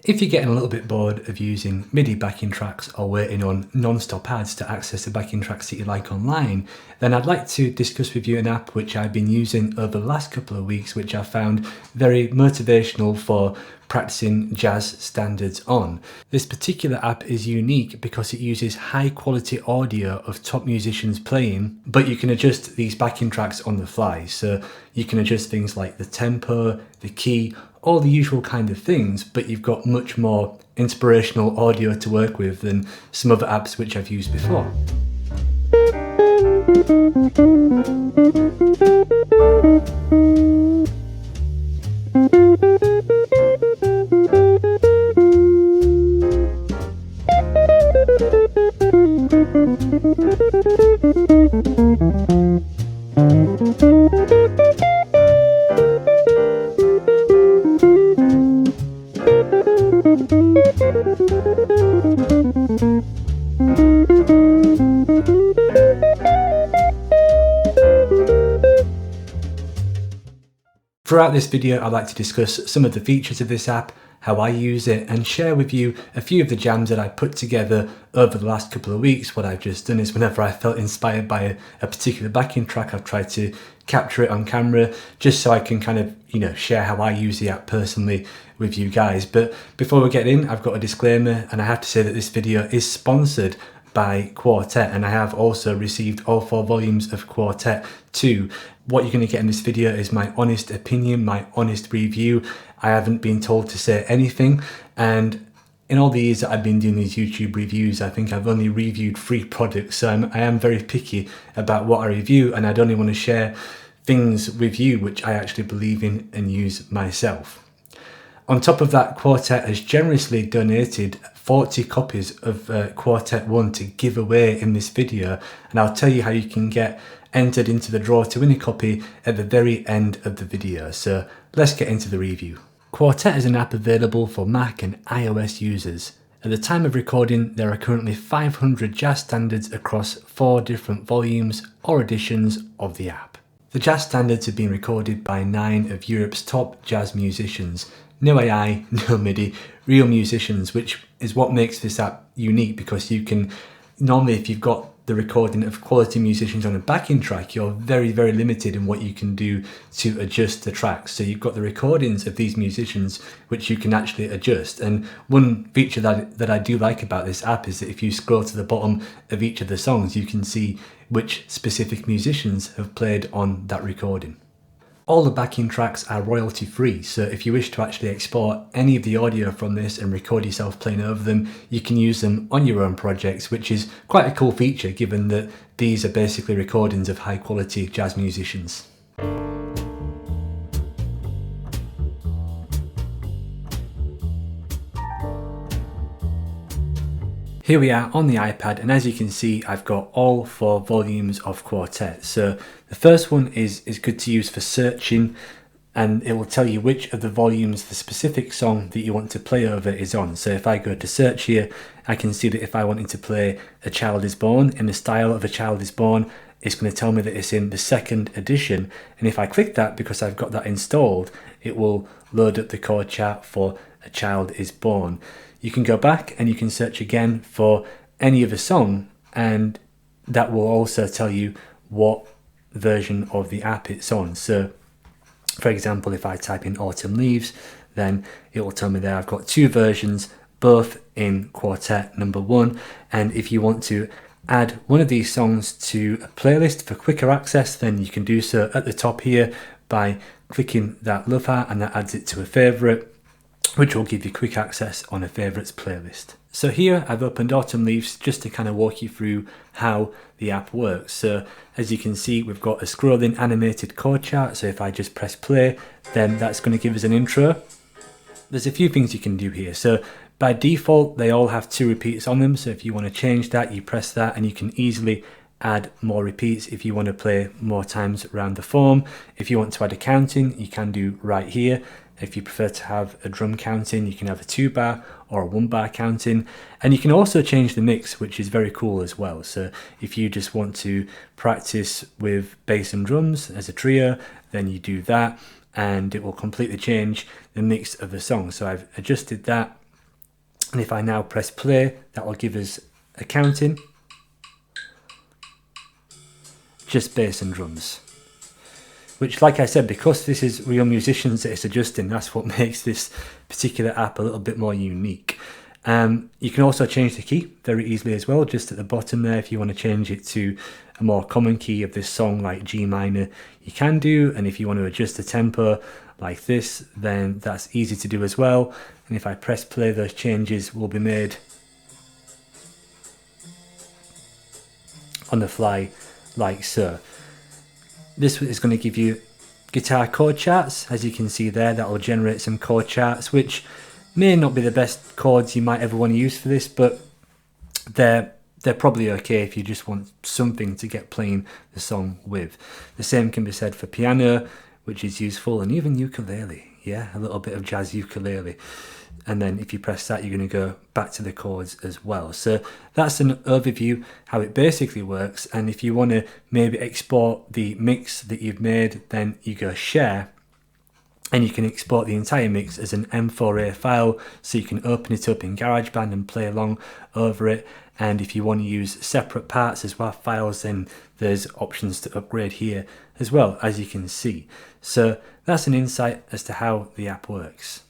If you're getting a little bit bored of using MIDI backing tracks or waiting on non-stop ads to access the backing tracks that you like online, then I'd like to discuss with you an app which I've been using over the last couple of weeks, which I found very motivational for practicing jazz standards on. This particular app is unique because it uses high quality audio of top musicians playing, but you can adjust these backing tracks on the fly. So you can adjust things like the tempo, the key, all the usual kind of things, but you've got much more inspirational audio to work with than some other apps which I've used before. Throughout this video, I'd like to discuss some of the features of this app, how I use it, and share with you a few of the jams that I put together over the last couple of weeks. What I've just done is whenever I felt inspired by a particular backing track, I've tried to capture it on camera just so I can kind of, share how I use the app personally with you guys. But before we get in, I've got a disclaimer, and I have to say that this video is sponsored by Quartet, and I have also received all 4 volumes of Quartet too. What you're going to get in this video is my honest opinion, my honest review. I haven't been told to say anything, and in all the years that I've been doing these YouTube reviews, I think I've only reviewed 3 products, so I am very picky about what I review, and I'd only want to share things with you which I actually believe in and use myself. On top of that, Quartet has generously donated 40 copies of Quartet 1 to give away in this video, and I'll tell you how you can get entered into the draw to win a copy at the very end of the video. So let's get into the review. Quartet is an app available for Mac and iOS users. At the time of recording, there are currently 500 jazz standards across 4 different volumes or editions of the app. The jazz standards have been recorded by 9 of Europe's top jazz musicians. No AI, no MIDI, real musicians, which is what makes this app unique, because you can, normally if you've got the recording of quality musicians on a backing track, you're very, very limited in what you can do to adjust the tracks. So you've got the recordings of these musicians which you can actually adjust. And one feature that I do like about this app is that if you scroll to the bottom of each of the songs, you can see which specific musicians have played on that recording. All the backing tracks are royalty free, so if you wish to actually export any of the audio from this and record yourself playing over them, you can use them on your own projects, which is quite a cool feature given that these are basically recordings of high quality jazz musicians. Here we are on the iPad, and as you can see, I've got all 4 volumes of Quartet. So the first one is good to use for searching, and it will tell you which of the volumes the specific song that you want to play over is on. So if I go to search here, I can see that if I wanted to play A Child Is Born in the style of A Child Is Born, it's going to tell me that it's in the 2nd edition. And if I click that, because I've got that installed, it will load up the chord chart for A Child Is Born. You can go back and you can search again for any other song, and that will also tell you what version of the app it's on. So for example, if I type in Autumn Leaves, then it will tell me there I've got 2 versions, both in Quartet number 1. And if you want to add one of these songs to a playlist for quicker access, then you can do so at the top here by clicking that love heart, and that adds it to a favorite, which will give you quick access on a favourites playlist. So here I've opened Autumn Leaves just to kind of walk you through how the app works. So as you can see, we've got a scrolling animated chord chart. So if I just press play, then that's going to give us an intro. There's a few things you can do here. So by default, they all have 2 repeats on them. So if you want to change that, you press that, and you can easily add more repeats if you want to play more times around the form. If you want to add a counting, you can do right here. If you prefer to have a drum counting, you can have a 2-bar or a 1-bar counting. And you can also change the mix, which is very cool as well. So if you just want to practice with bass and drums as a trio, then you do that, and it will completely change the mix of the song. So I've adjusted that And if I now press play, that will give us a counting, just bass and drums. Which, like I said, because this is real musicians that it's adjusting, that's what makes this particular app a little bit more unique. You can also change the key very easily as well, just at the bottom there. If you want to change it to a more common key of this song, like G minor, you can do. And if you want to adjust the tempo like this, then that's easy to do as well. And if I press play, those changes will be made on the fly, like so. This is going to give you guitar chord charts, as you can see there. That will generate some chord charts, which may not be the best chords you might ever want to use for this, but they're probably okay if you just want something to get playing the song with. The same can be said for piano, which is useful, and even ukulele. Yeah, a little bit of jazz ukulele. And then if you press that, you're going to go back to the chords as well. So that's an overview how it basically works. And if you want to maybe export the mix that you've made, then you go share, and you can export the entire mix as an M4A file, so you can open it up in GarageBand and play along over it. And if you want to use separate parts as WAV files, then there's options to upgrade here as well, as you can see. So that's an insight as to how the app works.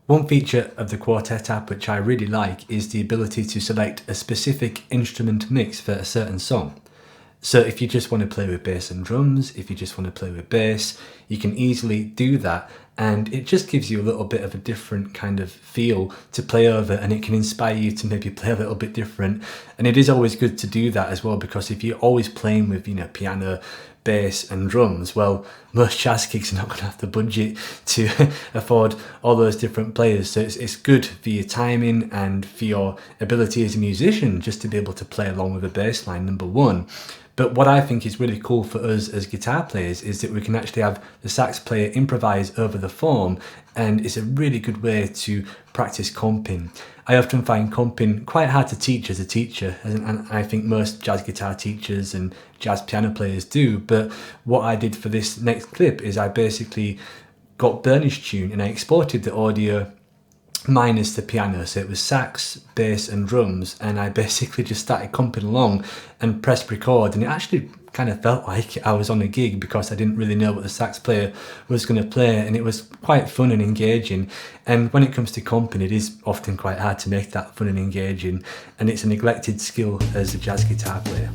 One feature of the Quartet app which I really like is the ability to select a specific instrument mix for a certain song. So if you just want to play with bass and drums, if you just want to play with bass, you can easily do that, and it just gives you a little bit of a different kind of feel to play over, and it can inspire you to maybe play a little bit different. And it is always good to do that as well, because if you're always playing with, piano, bass and drums, well, most jazz gigs are not going to have the budget to afford all those different players. So it's good for your timing and for your ability as a musician just to be able to play along with a bass line, number one. But what I think is really cool for us as guitar players is that we can actually have the sax player improvise over the form, and it's a really good way to practice comping. I often find comping quite hard to teach as a teacher, and I think most jazz guitar teachers and jazz piano players do. But what I did for this next clip is I basically got Burnish Tune and I exported the audio minus the piano, so it was sax, bass and drums, and I basically just started comping along and pressed record, and it actually kind of felt like I was on a gig because I didn't really know what the sax player was going to play, and it was quite fun and engaging. And when it comes to comping, it is often quite hard to make that fun and engaging, and it's a neglected skill as a jazz guitar player.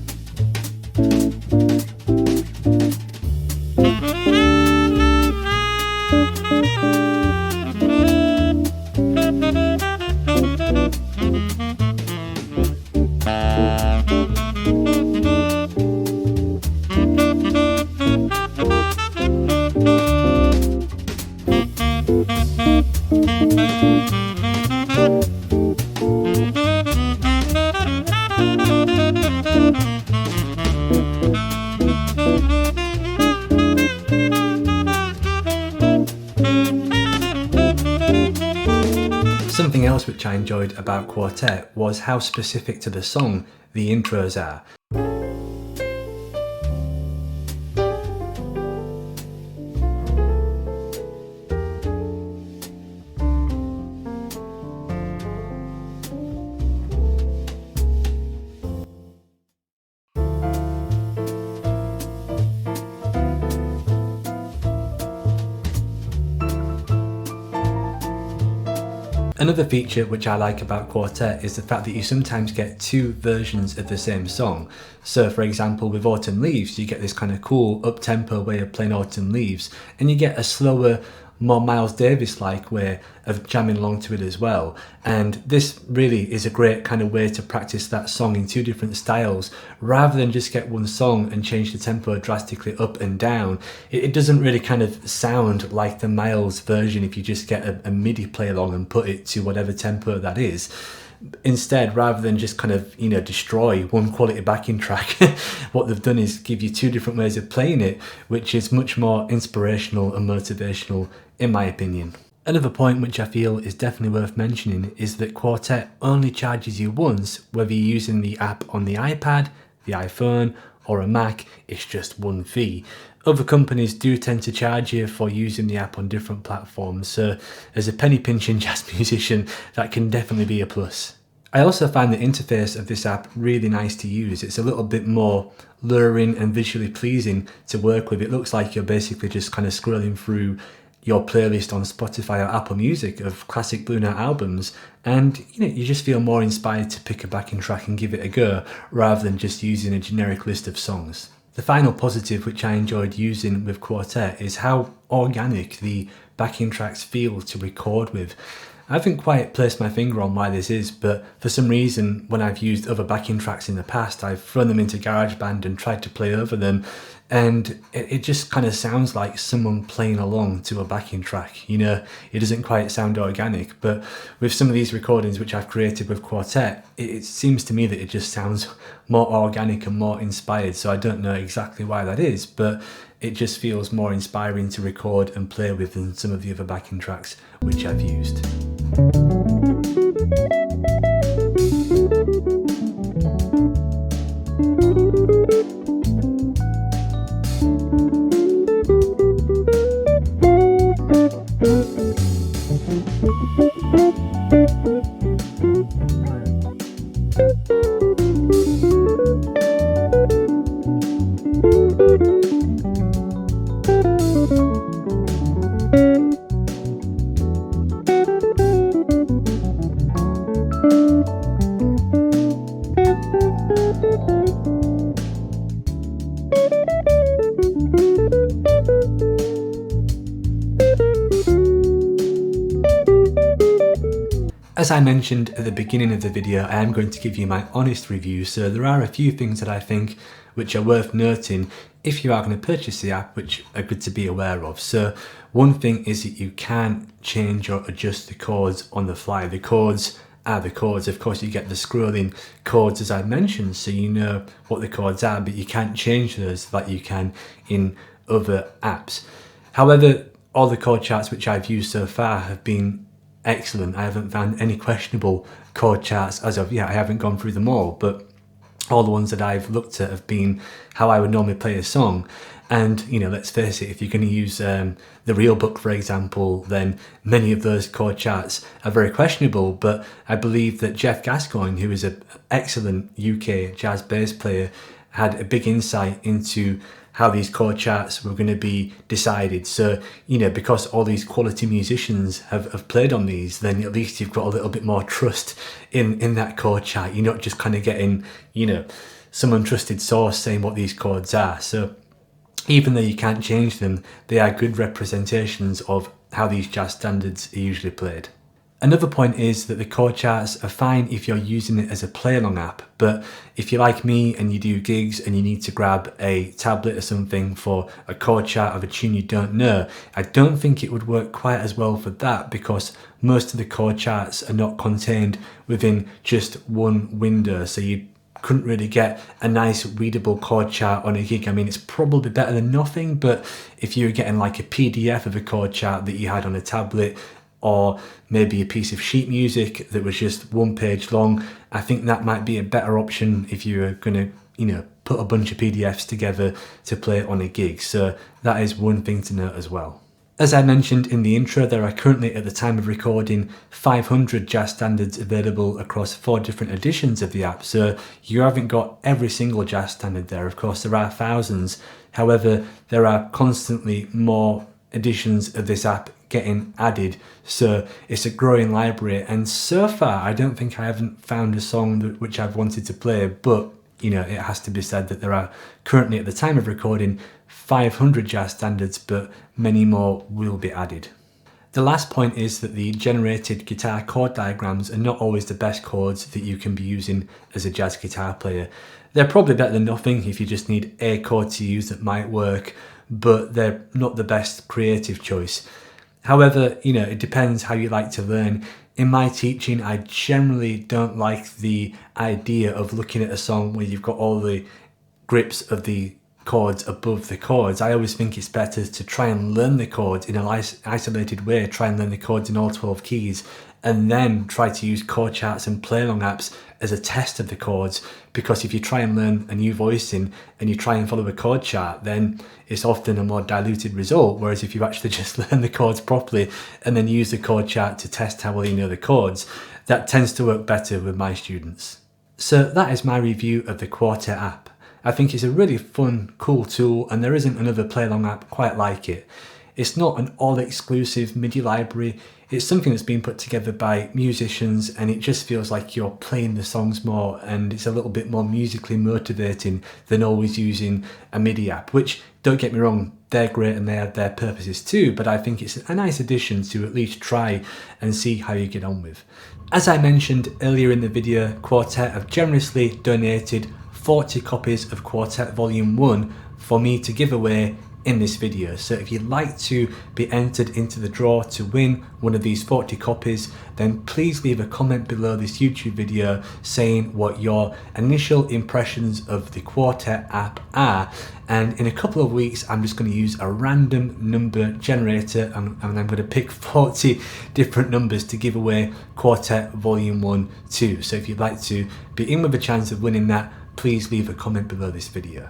Something else which I enjoyed about Quartet was how specific to the song the intros are. Another feature which I like about Quartet is the fact that you sometimes get two versions of the same song. So for example, with Autumn Leaves, you get this kind of cool up-tempo way of playing Autumn Leaves, and you get a slower, more Miles Davis-like way of jamming along to it as well. And this really is a great kind of way to practice that song in two different styles, rather than just get one song and change the tempo drastically up and down. It doesn't really kind of sound like the Miles version if you just get a MIDI play along and put it to whatever tempo that is. Instead, rather than just kind of, destroy one quality backing track, what they've done is give you two different ways of playing it, which is much more inspirational and motivational, in my opinion. Another point which I feel is definitely worth mentioning is that Quartet only charges you once, whether you're using the app on the iPad, the iPhone, or a Mac. It's just one fee. Other companies do tend to charge you for using the app on different platforms, so as a penny pinching jazz musician, that can definitely be a plus. I also find the interface of this app really nice to use. It's a little bit more luring and visually pleasing to work with. It looks like you're basically just kind of scrolling through your playlist on Spotify or Apple Music of classic Blue Note albums, and you just feel more inspired to pick a backing track and give it a go, rather than just using a generic list of songs. The final positive which I enjoyed using with Quartet is how organic the backing tracks feel to record with. I haven't quite placed my finger on why this is, but for some reason when I've used other backing tracks in the past, I've thrown them into GarageBand and tried to play over them, and it just kind of sounds like someone playing along to a backing track. It doesn't quite sound organic, but with some of these recordings which I've created with Quartet, it seems to me that it just sounds more organic and more inspired. So I don't know exactly why that is, but it just feels more inspiring to record and play with than some of the other backing tracks which I've used. As I mentioned at the beginning of the video, I am going to give you my honest review, so there are a few things that I think which are worth noting if you are going to purchase the app, which are good to be aware of. So one thing is that you can change or adjust the chords on the fly. The chords are the chords. Of course, you get the scrolling chords as I mentioned, so you know what the chords are, but you can't change those like you can in other apps. However, all the chord charts which I've used so far have been excellent. I haven't found any questionable chord charts as of yet. I haven't gone through them all, but all the ones that I've looked at have been how I would normally play a song. And let's face it, if you're going to use the Real Book, for example, then many of those chord charts are very questionable. But I believe that Jeff Gascoigne, who is an excellent UK jazz bass player, had a big insight into how these chord charts were going to be decided. So, because all these quality musicians have played on these, then at least you've got a little bit more trust in that chord chart. You're not just kind of getting, some untrusted source saying what these chords are. So even though you can't change them, they are good representations of how these jazz standards are usually played. Another point is that the chord charts are fine if you're using it as a play-along app, but if you're like me and you do gigs and you need to grab a tablet or something for a chord chart of a tune you don't know, I don't think it would work quite as well for that, because most of the chord charts are not contained within just one window, so you couldn't really get a nice readable chord chart on a gig. I mean, it's probably better than nothing, but if you were getting like a PDF of a chord chart that you had on a tablet, or maybe a piece of sheet music that was just one page long, I think that might be a better option if you're going to, put a bunch of PDFs together to play on a gig. So that is one thing to note as well. As I mentioned in the intro, there are currently, at the time of recording, 500 jazz standards available across 4 different editions of the app. So you haven't got every single jazz standard there. Of course, there are thousands. However, there are constantly more editions of this app getting added, so it's a growing library. And so far I don't think I haven't found a song which I've wanted to play, but it has to be said that there are currently, at the time of recording, 500 jazz standards, but many more will be added. The last point is that the generated guitar chord diagrams are not always the best chords that you can be using as a jazz guitar player. They're probably better than nothing if you just need a chord to use that might work, but they're not the best creative choice. However, it depends how you like to learn. In my teaching, I generally don't like the idea of looking at a song where you've got all the grips of the chords above the chords. I always think it's better to try and learn the chords in an isolated way, try and learn the chords in all 12 keys, and then try to use chord charts and play along apps as a test of the chords. Because if you try and learn a new voicing and you try and follow a chord chart, then it's often a more diluted result. Whereas if you actually just learn the chords properly and then use the chord chart to test how well you know the chords, that tends to work better with my students. So that is my review of the Quartet app. I think it's a really fun, cool tool, and there isn't another play-along app quite like it. It's not an all-exclusive MIDI library. It's something that's been put together by musicians, and it just feels like you're playing the songs more, and it's a little bit more musically motivating than always using a MIDI app, which, don't get me wrong, they're great and they have their purposes too, but I think it's a nice addition to at least try and see how you get on with. As I mentioned earlier in the video, Quartet have generously donated 40 copies of Quartet Volume 1 for me to give away in this video. So if you'd like to be entered into the draw to win one of these 40 copies, then please leave a comment below this YouTube video saying what your initial impressions of the Quartet app are. And in a couple of weeks, I'm just going to use a random number generator and I'm going to pick 40 different numbers to give away Quartet Volume 1 too. So if you'd like to be in with a chance of winning that, please leave a comment below this video.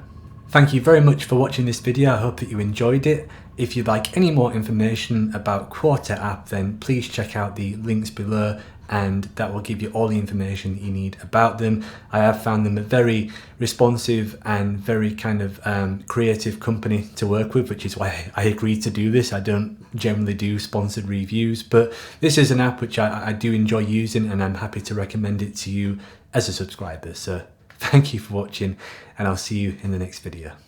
Thank you very much for watching this video. I hope that you enjoyed it. If you'd like any more information about Quartet app, then please check out the links below and that will give you all the information you need about them. I have found them a very responsive and very kind of creative company to work with, which is why I agreed to do this. I don't generally do sponsored reviews, but this is an app which I do enjoy using and I'm happy to recommend it to you as a subscriber. So thank you for watching and I'll see you in the next video.